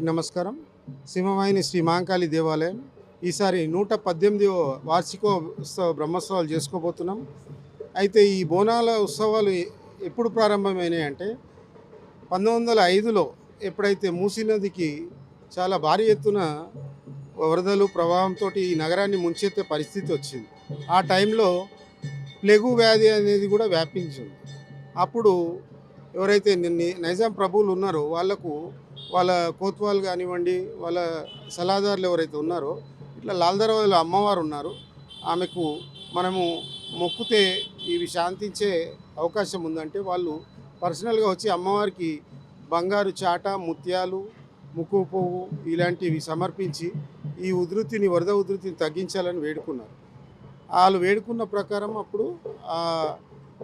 నమస్కారం. సింహవాహిని శ్రీ మహంకాళి దేవాలయం ఈసారి 118వ వార్షికోత్సవ బ్రహ్మోత్సవాలు చేసుకోబోతున్నాం. అయితే ఈ బోనాల ఉత్సవాలు ఎప్పుడు ప్రారంభమైనాయి అంటే 1905లో ఎప్పుడైతే మూసీ నదికి చాలా భారీ ఎత్తున వరదలు ప్రవాహంతో ఈ నగరాన్ని ముంచెత్తే పరిస్థితి వచ్చింది. ఆ టైంలో ప్లెగు వ్యాధి అనేది కూడా వ్యాపించింది. అప్పుడు ఎవరైతే నైజాం ప్రభువులు ఉన్నారో వాళ్లకు వాళ్ళ కోత్వాలు కానివ్వండి, వాళ్ళ సలహాదారులు ఎవరైతే ఉన్నారో, ఇట్లా లాల్దరవాలో అమ్మవారు ఉన్నారు, ఆమెకు మనము మొక్కితే ఇవి శాంతించే అవకాశం ఉందంటే వాళ్ళు పర్సనల్గా వచ్చి అమ్మవారికి బంగారు చాట, ముత్యాలు, ముక్కు పువ్వు ఇలాంటివి సమర్పించి ఈ వరద ఉధృతిని తగ్గించాలని వేడుకున్నారు. వాళ్ళు వేడుకున్న ప్రకారం అప్పుడు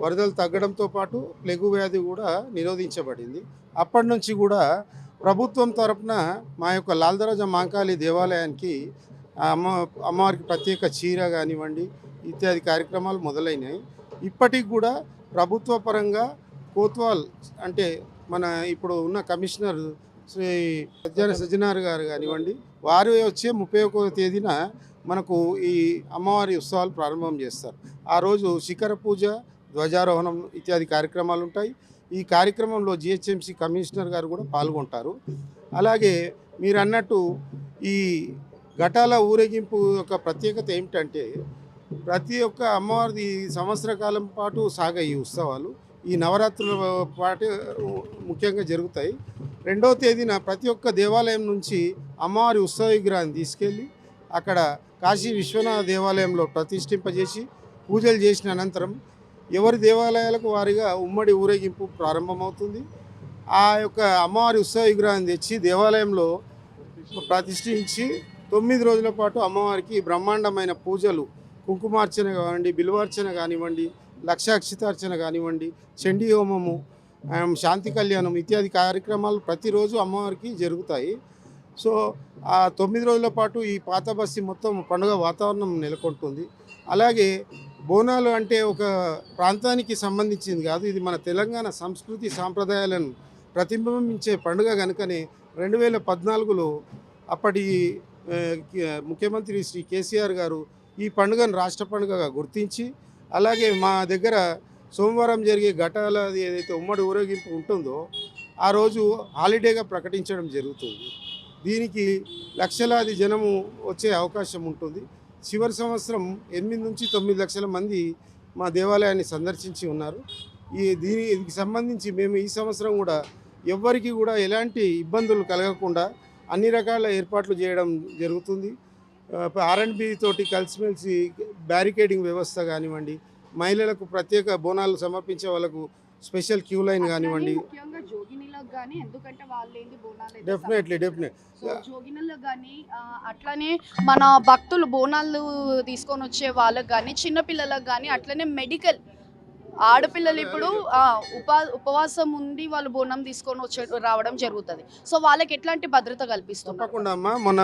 వరదలు తగ్గడంతో పాటు ప్లెగు వ్యాధి కూడా నిరోధించబడింది. అప్పటి నుంచి కూడా ప్రభుత్వం తరపున మా యొక్క లాల్దరాజ మహంకాళి దేవాలయానికి అమ్మవారికి ప్రత్యేక చీర కానివ్వండి ఇత్యాది కార్యక్రమాలు మొదలైనాయి. ఇప్పటికి కూడా ప్రభుత్వ పరంగా కోత్వాల్ అంటే మన ఇప్పుడు ఉన్న కమిషనర్ శ్రీ సజ్జనార్ గారు కానివ్వండి, వారు వచ్చే 31వ తేదీన మనకు ఈ అమ్మవారి ఉత్సవాలు ప్రారంభం చేస్తారు. ఆ రోజు శిఖర పూజ, ధ్వజారోహణం ఇత్యాది కార్యక్రమాలు ఉంటాయి. ఈ కార్యక్రమంలో జిహెచ్ఎంసీ కమిషనర్ గారు కూడా పాల్గొంటారు. అలాగే మీరు అన్నట్టు ఈ ఘటాల ఊరేగింపు యొక్క ప్రత్యేకత ఏమిటంటే ప్రతి ఒక్క అమ్మవారి సంవత్సర కాలం పాటు సాగే ఈ ఉత్సవాలు ఈ నవరాత్రుల పాటు ముఖ్యంగా జరుగుతాయి. 2వ తేదీన ప్రతి ఒక్క దేవాలయం నుంచి అమ్మవారి ఉత్సవ విగ్రహాన్ని తీసుకెళ్ళి అక్కడ కాశీ విశ్వనాథ దేవాలయంలో ప్రతిష్ఠింపజేసి పూజలు చేసిన అనంతరం ఎవరి దేవాలయాలకు వారిగా ఉమ్మడి ఊరేగింపు ప్రారంభమవుతుంది. ఆ యొక్క అమ్మవారి ఉత్సవ విగ్రహాన్ని తెచ్చి దేవాలయంలో ప్రతిష్ఠించి 9 రోజుల పాటు అమ్మవారికి బ్రహ్మాండమైన పూజలు, కుంకుమార్చన కానివ్వండి, బిల్వార్చన కానివ్వండి, లక్షాక్షితార్చన కానివ్వండి, చండీ హోమము, శాంతి కళ్యాణం ఇత్యాది కార్యక్రమాలు ప్రతిరోజు అమ్మవారికి జరుగుతాయి. సో ఆ 9 రోజుల పాటు ఈ పాత బస్తీ మొత్తం పండుగ వాతావరణం నెలకొంటుంది. అలాగే బోనాలు అంటే ఒక ప్రాంతానికి సంబంధించింది కాదు, ఇది మన తెలంగాణ సంస్కృతి సాంప్రదాయాలను ప్రతిబింబించే పండుగ కనుకనే 2014లో అప్పటి ముఖ్యమంత్రి శ్రీ కేసీఆర్ గారు ఈ పండుగను రాష్ట్ర పండుగగా గుర్తించి, అలాగే మా దగ్గర సోమవారం జరిగే ఘటాల ఏదైతే ఉమ్మడి ఊరేగింపు ఉంటుందో ఆ రోజు హాలిడేగా ప్రకటించడం జరుగుతుంది. దీనికి లక్షలాది జనము వచ్చే అవకాశం ఉంటుంది. చివరి సంవత్సరం 8 నుంచి 9 లక్షల మంది మా దేవాలయాన్ని సందర్శించి ఉన్నారు. దీనికి సంబంధించి మేము ఈ సంవత్సరం కూడా ఎవ్వరికి కూడా ఎలాంటి ఇబ్బందులు కలగకుండా అన్ని రకాల ఏర్పాట్లు చేయడం జరుగుతుంది. R&B తోటి కలిసిమెలిసి బ్యారికేడింగ్ వ్యవస్థ కానివ్వండి, మహిళలకు ప్రత్యేక బోనాలు సమర్పించే వాళ్ళకు స్పెషల్ క్యూ లైన్ కానివ్వండి, డెఫినెట్లీ జోగినీలకు కానీ అట్లనే మన భక్తులు బోనాలు తీసుకొని వచ్చే వాళ్ళకి కానీ చిన్నపిల్లలకు కానీ అట్లనే మెడికల్ ఆడపిల్లలు ఇప్పుడు ఉపవాసం ఉండి వాళ్ళు బోనం తీసుకొని రావడం జరుగుతుంది. సో వాళ్ళకి ఎట్లాంటి భద్రత కల్పిస్తుంది? తప్పకుండా అమ్మా, మన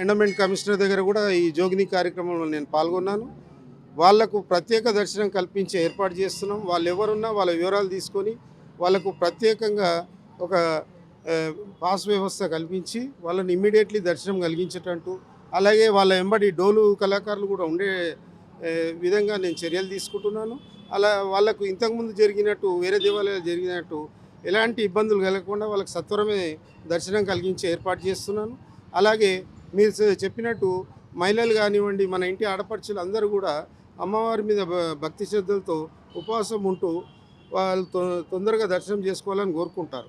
ఎండోమెంట్ కమిషనర్ దగ్గర కూడా ఈ జోగిని కార్యక్రమంలో నేను పాల్గొన్నాను. వాళ్లకు ప్రత్యేక దర్శనం కల్పించే ఏర్పాటు చేస్తున్నాం. వాళ్ళు ఎవరున్నా వాళ్ళ వివరాలు తీసుకొని వాళ్ళకు ప్రత్యేకంగా ఒక పాస్ వ్యవస్థ కల్పించి వాళ్ళని ఇమ్మీడియట్లీ దర్శనం కలిగించేటట్టు, అలాగే వాళ్ళ వెంబడి డోలు కళాకారులు కూడా ఉండే విధంగా నేను చర్యలు తీసుకుంటున్నాను. అలా వాళ్ళకు ఇంతకుముందు జరిగినట్టు వేరే దేవాలయాలు జరిగినట్టు ఎలాంటి ఇబ్బందులు కలగకుండా వాళ్ళకి సత్వరమే దర్శనం కలిగించే ఏర్పాటు చేస్తున్నాను. అలాగే మీరు చెప్పినట్టు మహిళలు కానివ్వండి, మన ఇంటి ఆడపడుచులు అందరూ కూడా అమ్మవారి మీద భక్తి శ్రద్ధలతో ఉపవాసం ఉంటూ వాళ్ళు తొందరగా దర్శనం చేసుకోవాలని కోరుకుంటారు.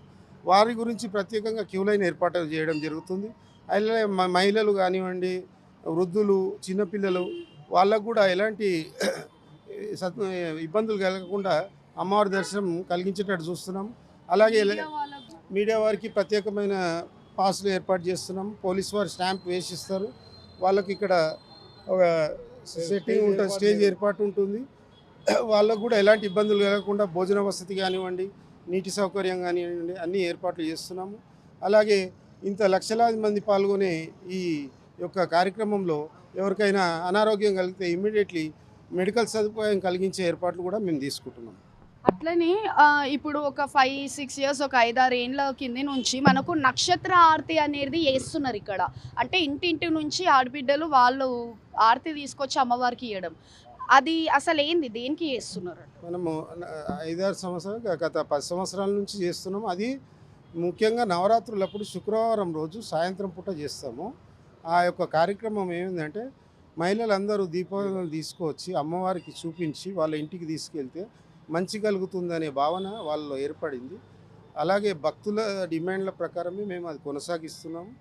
వారి గురించి ప్రత్యేకంగా క్యూ లైన్ ఏర్పాటు చేయడం జరుగుతుంది. అలాగే మహిళలు కానివ్వండి, వృద్ధులు, చిన్నపిల్లలు వాళ్ళకు కూడా ఎలాంటి ఇబ్బందులు కలగకుండా అమ్మవారి దర్శనం కలిగించేటట్టు చూస్తున్నాం. అలాగే మీడియా వారికి ప్రత్యేకమైన పాసులు ఏర్పాటు చేస్తున్నాం. పోలీసు వారు స్టాంప్ వేసిస్తారు. వాళ్ళకి ఇక్కడ ఒక సెట్టింగ్ ఉంటుంది, స్టేజ్ ఏర్పాటు ఉంటుంది. వాళ్ళకు కూడా ఎలాంటి ఇబ్బందులు కలగకుండా భోజన వసతి కానివ్వండి, నీటి సౌకర్యం కానివ్వండి అన్నీ ఏర్పాట్లు చేస్తున్నాము. అలాగే ఇంత లక్షలాది మంది పాల్గొనే ఈ యొక్క కార్యక్రమంలో ఎవరికైనా అనారోగ్యం కలిగితే ఇమ్మీడియట్లీ మెడికల్ సదుపాయం కలిగించే ఏర్పాట్లు కూడా మేము తీసుకుంటున్నాం. అట్లనే ఇప్పుడు ఒక 5-6 ఇయర్స్ ఒక 5-6 ఏండ్ల కింది నుంచి మనకు నక్షత్ర ఆరతి అనేది చేస్తున్నారు ఇక్కడ. అంటే ఇంటింటి నుంచి ఆడబిడ్డలు వాళ్ళు ఆరతి తీసుకొచ్చి అమ్మవారికి ఇయ్యడం. అది అసలేంది? దేనికి చేస్తున్నారు? మనము 5-6 సంవత్సరాలు గత 10 సంవత్సరాల నుంచి చేస్తున్నాము. అది ముఖ్యంగా నవరాత్రులప్పుడు శుక్రవారం రోజు సాయంత్రం పూట చేస్తాము. ఆ యొక్క కార్యక్రమం ఏమిందంటే మహిళలందరూ దీపావళిని తీసుకువచ్చి అమ్మవారికి చూపించి వాళ్ళ ఇంటికి తీసుకెళ్తే మంచి కలుగుతుందనే భావన వాళ్ళలో ఏర్పడింది. అలాగే భక్తుల డిమాండ్ల ప్రకారమే మేము అది కొనసాగిస్తున్నాము.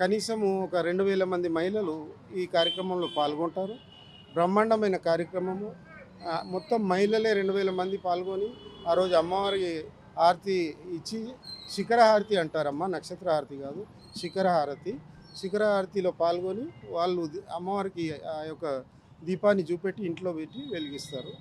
కనీసము ఒక 2000 మంది మహిళలు ఈ కార్యక్రమంలో పాల్గొంటారు. బ్రహ్మాండమైన కార్యక్రమము. మొత్తం మహిళలే 2000 మంది పాల్గొని ఆ రోజు అమ్మవారికి హారతి ఇచ్చి శిఖర హారతి అంటారమ్మ, నక్షత్ర హారతి కాదు, శిఖర హారతి. శిఖర హారతిలో పాల్గొని వాళ్ళు అమ్మవారికి ఆ యొక్క దీపాన్ని చూపెట్టి ఇంట్లో పెట్టి వెలిగిస్తారు.